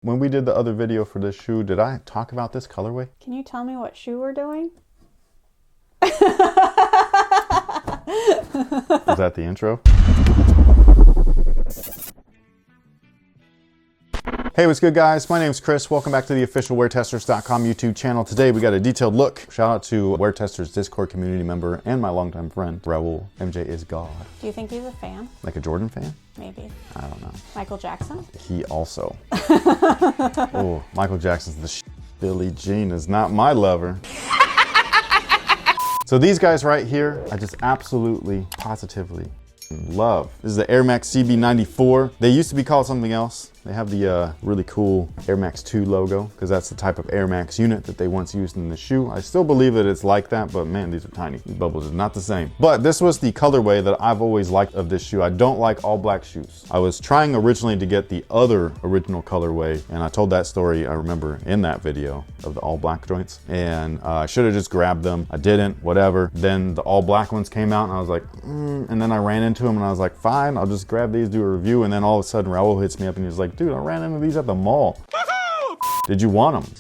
When we did the other video for this shoe, did I talk about this colorway? Can you tell me what shoe we're doing? Is that the intro? Hey, what's good, guys? My name's Chris. Welcome back to the official WearTesters.com YouTube channel. Today we got a detailed look. Shout out to WearTesters Discord community member and my longtime friend, Raul. MJ is God. Do you think he's a fan? Like a Jordan fan? Maybe. I don't know. Michael Jackson? He also. Oh, Michael Jackson's the shit. Billie Jean is not my lover. So these guys right here, I just absolutely, positively love. This is the Air Max CB94. They used to be called something else. They have the really cool Air Max 2 logo because that's the type of Air Max unit that they once used in the shoe. I still believe that it's like that, but man, these are tiny. These bubbles are not the same. But this was the colorway that I've always liked of this shoe. I don't like all black shoes. I was trying originally to get the other original colorway, and I told that story, I remember, in that video of the all black joints. And I should have just grabbed them. I didn't, whatever. Then the all black ones came out and I was like, and then I ran into them and I was like, fine, I'll just grab these, do a review. And then all of a sudden Raul hits me up and he's like, dude, I ran into these at the mall. Did you want them?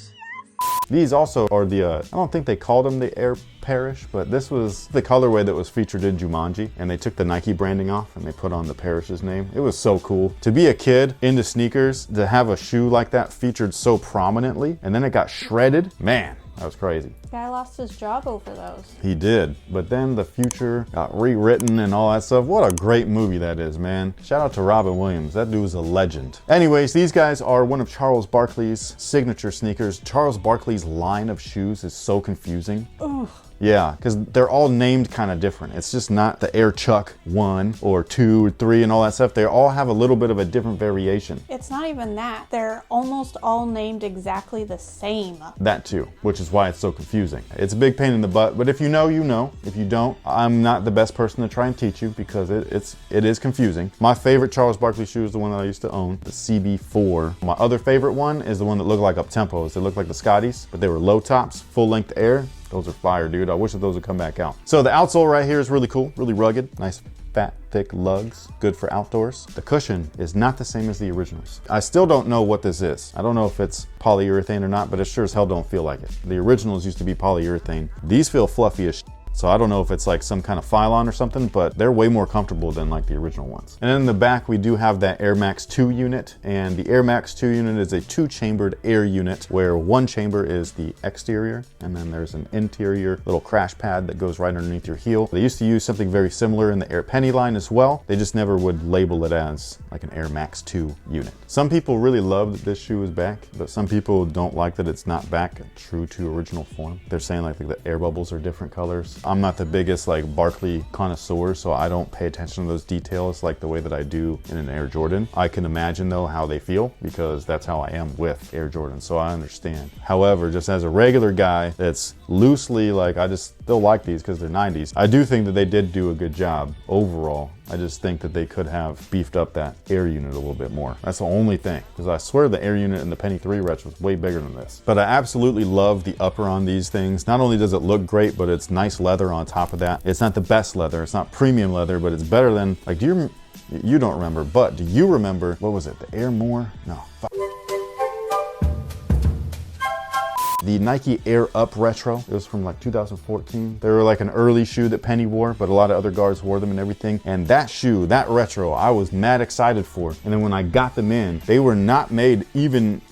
These also are the, I don't think they called them the Air Parish, but this was the colorway that was featured in Jumanji, and they took the Nike branding off and they put on the Parish's name. It was so cool. To be a kid into sneakers, to have a shoe like that featured so prominently, and then it got shredded, man, that was crazy. Guy lost his job over those. He did, but then the future got rewritten and all that stuff. What a great movie that is, man. Shout out to Robin Williams. That dude was a legend. Anyways, these guys are one of Charles Barkley's signature sneakers. Charles Barkley's line of shoes is so confusing. Ooh. Yeah, because they're all named kind of different. It's just not the Air Chuck 1 or 2 or 3 and all that stuff. They all have a little bit of a different variation. It's not even that. They're almost all named exactly the same. That too, which is why it's so confusing. It's a big pain in the butt, but if you know, you know. If you don't, I'm not the best person to try and teach you because it is confusing. My favorite Charles Barkley shoe is the one that I used to own, the CB4. My other favorite one is the one that looked like up-tempos. They looked like the Scotties, but they were low tops, full-length Air. Those are fire, dude. I wish that those would come back out. So the outsole right here is really cool, really rugged, nice fat, thick lugs, good for outdoors. The cushion is not the same as the originals. I still don't know what this is. I don't know if it's polyurethane or not, but it sure as hell don't feel like it. The originals used to be polyurethane. These feel fluffy as shit. So I don't know if it's like some kind of Phylon or something, but they're way more comfortable than like the original ones. And in the back, we do have that Air Max 2 unit. And the Air Max 2 unit is a 2-chambered air unit where one chamber is the exterior. And then there's an interior little crash pad that goes right underneath your heel. They used to use something very similar in the Air Penny line as well. They just never would label it as like an Air Max 2 unit. Some people really love that this shoe is back, but some people don't like that it's not back true to original form. They're saying like the air bubbles are different colors. I'm not the biggest like Barkley connoisseur, so I don't pay attention to those details like the way that I do in an Air Jordan. I can imagine though how they feel because that's how I am with Air Jordan, so I understand. However, just as a regular guy that's loosely like, I just still like these because they're 90s. I do think that they did do a good job overall. I just think that they could have beefed up that Air unit a little bit more. That's the only thing, because I swear the Air unit in the Penny 3 retro was way bigger than this. But I absolutely love the upper on these things. Not only does it look great, but it's nice leather on top of that. It's not the best leather, it's not premium leather, but it's better than, like, you don't remember, but do you remember, what was it, the Air More? No, fuck. The Nike Air Up Retro, it was from like 2014. They were like an early shoe that Penny wore, but a lot of other guards wore them and everything. And that shoe, that retro, I was mad excited for. And then when I got them in, they were not made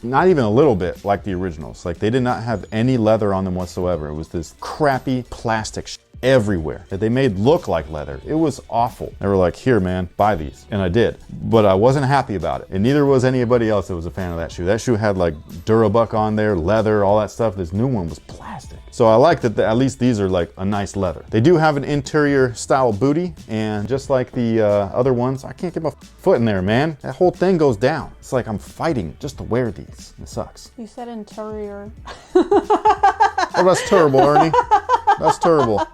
not even a little bit like the originals. Like they did not have any leather on them whatsoever. It was this crappy plastic everywhere that they made look like leather. It was awful. They were like, here man, buy these. And I did, but I wasn't happy about it. And neither was anybody else that was a fan of that shoe. That shoe had like Durabuck on there, leather, all that stuff. This new one was plastic. So I like that at least these are like a nice leather. They do have an interior style booty, and just like the other ones, I can't get my foot in there, man. That whole thing goes down. It's like I'm fighting just to wear these. It sucks. You said interior. Oh, that's terrible, Ernie. That's terrible.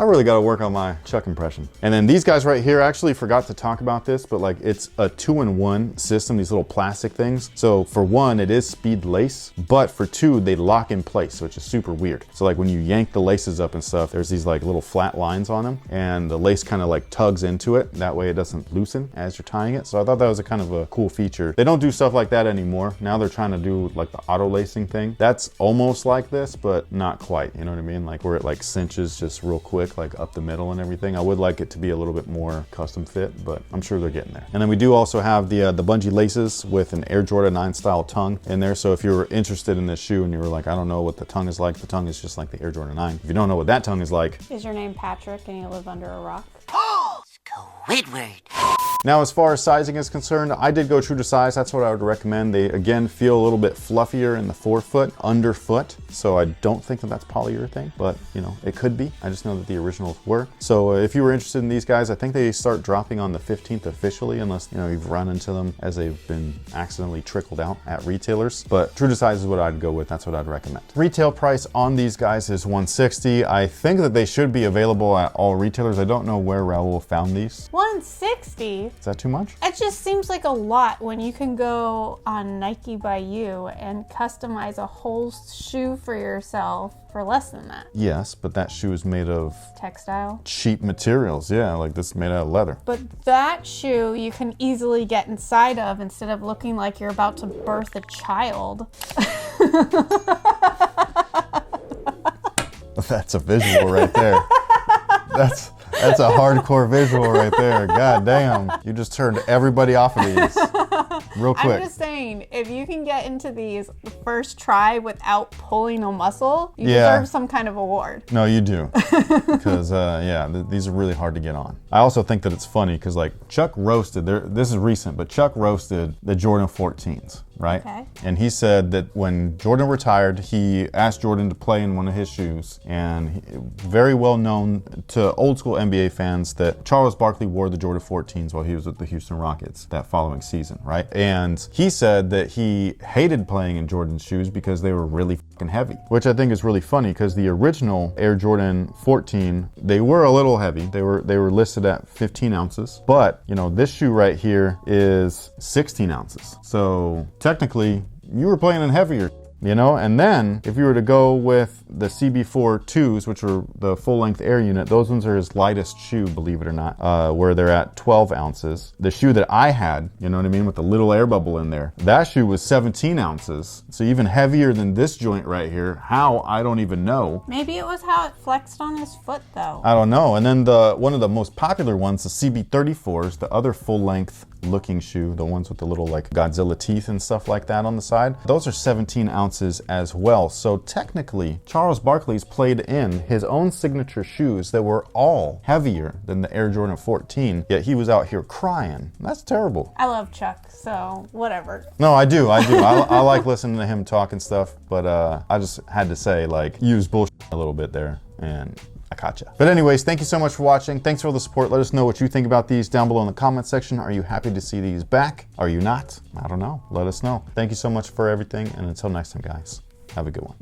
I really got to work on my Chuck impression. And then these guys right here, I actually forgot to talk about this, but like it's a 2-in-1 system, these little plastic things. So for one, it is speed lace, but for two, they lock in place, which is super weird. So like when you yank the laces up and stuff, there's these like little flat lines on them, and the lace kind of like tugs into it. That way it doesn't loosen as you're tying it. So I thought that was a kind of a cool feature. They don't do stuff like that anymore. Now they're trying to do like the auto lacing thing. That's almost like this, but not quite. You know what I mean? Like where it like cinches just real quick, like up the middle and everything. I would like it to be a little bit more custom fit, but I'm sure they're getting there. And then we do also have the bungee laces with an Air Jordan 9 style tongue in there. So if you were interested in this shoe and you were like, I don't know what the tongue is like, the tongue is just like the Air Jordan 9. If you don't know what that tongue is like. Is your name Patrick and you live under a rock? Squidward. Now, as far as sizing is concerned, I did go true to size. That's what I would recommend. They, again, feel a little bit fluffier in the forefoot, underfoot. So I don't think that that's polyurethane, but you know, it could be. I just know that the originals were. So if you were interested in these guys, I think they start dropping on the 15th officially, unless, you know, you've run into them as they've been accidentally trickled out at retailers. But true to size is what I'd go with. That's what I'd recommend. Retail price on these guys is $160. I think that they should be available at all retailers. I don't know where Raul found these. $160? Is that too much? It just seems like a lot when you can go on Nike by You and customize a whole shoe for yourself for less than that. Yes, but that shoe is made of Textile. cheap materials. Yeah, like this is made out of leather. But that shoe you can easily get inside of instead of looking like you're about to birth a child. That's a visual right there. That's a hardcore visual right there. God damn. You just turned everybody off of these real quick. I'm just saying, if you can get into these the first try without pulling a muscle, you Yeah. deserve some kind of award. No, you do. Because, yeah, these are really hard to get on. I also think that it's funny because, like, Chuck roasted, this is recent, but Chuck roasted the Jordan 14s, right? Okay. And he said that when Jordan retired, he asked Jordan to play in one of his shoes. And very well known to old school NBA fans that Charles Barkley wore the Jordan 14s while he was with the Houston Rockets that following season, right? And he said that he hated playing in Jordan's shoes because they were really fucking heavy, which I think is really funny because the original Air Jordan 14, they were a little heavy. They were listed at 15 ounces, but you know, this shoe right here is 16 ounces. So technically you were playing in heavier, you know? And then if you were to go with the CB4 2s, which are the full length Air unit, those ones are his lightest shoe, believe it or not, where they're at 12 ounces. The shoe that I had, you know what I mean, with the little air bubble in there, that shoe was 17 ounces. So even heavier than this joint right here. How? I don't even know. Maybe it was how it flexed on his foot though. I don't know. And then one of the most popular ones, the CB34s, the other full length looking shoe, the ones with the little like Godzilla teeth and stuff like that on the side, those are 17 ounces as well. So technically, Charles Barkley's played in his own signature shoes that were all heavier than the Air Jordan 14, yet he was out here crying. That's terrible. I love Chuck, so whatever. No, I do. I like listening to him talk and stuff, but I just had to say, like, use bullshit a little bit there, and I caught you. But anyways, thank you so much for watching. Thanks for all the support. Let us know what you think about these down below in the comment section. Are you happy to see these back? Are you not? I don't know. Let us know. Thank you so much for everything. And until next time, guys, have a good one.